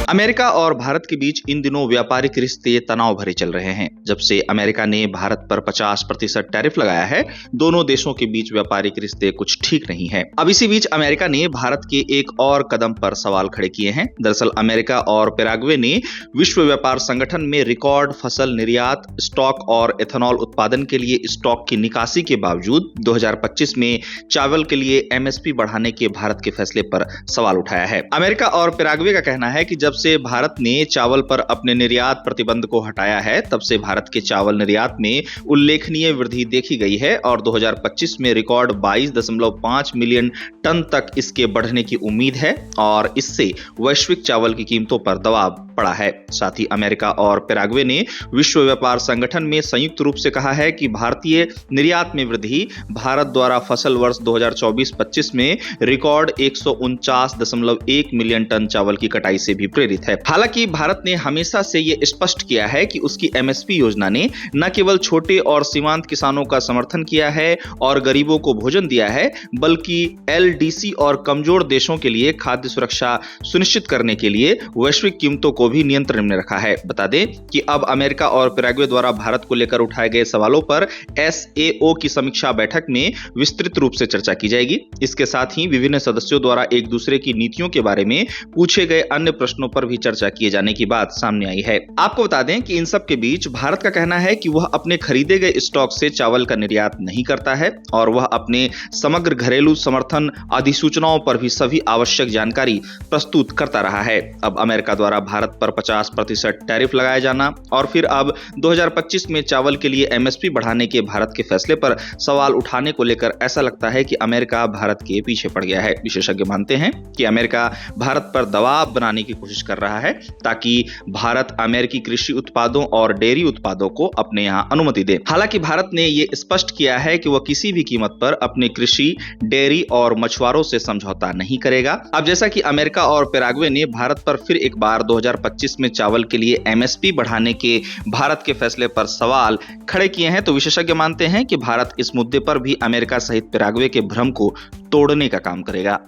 America और भारत के बीच इन दिनों व्यापारिक रिश्ते तनाव भरे चल रहे हैं। जब से अमेरिका ने भारत पर 50% टैरिफ लगाया है, दोनों देशों के बीच व्यापारिक रिश्ते कुछ ठीक नहीं है। अब इसी बीच अमेरिका ने भारत के एक और कदम पर सवाल खड़े किए हैं। दरअसल अमेरिका और पैराग्वे ने विश्व व्यापार संगठन में रिकॉर्ड फसल निर्यात, स्टॉक और एथेनॉल उत्पादन के लिए स्टॉक की निकासी के बावजूद 2025 में चावल के लिए एमएसपी बढ़ाने के भारत के फैसले पर सवाल उठाया है। अमेरिका और पैराग्वे का कहना है कि जब से भारत ने चावल पर अपने निर्यात प्रतिबंध को हटाया है, तब से भारत के चावल निर्यात में उल्लेखनीय वृद्धि देखी गई है और 2025 में रिकॉर्ड 22.5 मिलियन टन तक इसके बढ़ने की उम्मीद है और इससे वैश्विक चावल की कीमतों पर दबाव पड़ा है। साथ ही अमेरिका और पैराग्वे ने विश्व व्यापार संगठन में संयुक्त रूप से कहा है कि भारतीय निर्यात में वृद्धि भारत द्वारा फसल वर्ष 2024-25 में रिकॉर्ड 149.1 मिलियन टन चावल की कटाई से भी प्रेरित है। हालांकि भारत ने हमेशा से यह स्पष्ट किया है कि उसकी एमएसपी योजना ने न केवल छोटे और सीमांत किसानों का समर्थन किया है और गरीबों को भोजन दिया है, बल्कि एलडीसी और कमजोर देशों के लिए खाद्य सुरक्षा सुनिश्चित करने के लिए वैश्विक कीमतों को भी नियंत्रण में रखा है। बता दें कि अब अमेरिका और पैराग्वे द्वारा भारत को लेकर उठाए गए सवालों पर एसएओ की समीक्षा बैठक में विस्तृत रूप से चर्चा की जाएगी। इसके साथ ही विभिन्न सदस्यों द्वारा एक दूसरे की नीतियों के बारे में पूछे गए अन्य प्रश्नों पर भी चर्चा किए जाने की बात सामने आई है। आपको बता दें कि इन सब के बीच भारत का कहना है कि वह अपने खरीदे गए स्टॉक से चावल का निर्यात नहीं करता है और वह अपने समग्र घरेलू समर्थन अधिसूचनाओं पर भी सभी आवश्यक जानकारी प्रस्तुत करता रहा है। अब अमेरिका द्वारा भारत पर 50% टैरिफ लगाया जाना और फिर अब 2025 में चावल के लिए एमएसपी बढ़ाने के भारत के फैसले पर सवाल उठाने को लेकर ऐसा लगता है कि अमेरिका भारत के पीछे पड़ गया है। विशेषज्ञ मानते हैं कि अमेरिका भारत पर दबाव बनाने की कोशिश कर रहा है ताकि भारत अमेरिकी कृषि उत्पादों और डेयरी उत्पादों को अपने यहां अनुमति दे। हालांकि भारत ने यह स्पष्ट किया है कि वह किसी भी कीमत पर अपने कृषि, डेयरी और मछुआरों से समझौता नहीं करेगा। अब जैसा कि अमेरिका और पैराग्वे ने भारत पर फिर एक बार 2025 में चावल के लिए एमएसपी बढ़ाने के भारत के फैसले पर सवाल खड़े किए हैं, तो विशेषज्ञ मानते हैं कि भारत इस मुद्दे पर भी अमेरिका सहित पैराग्वे के भ्रम को तोड़ने का काम करेगा।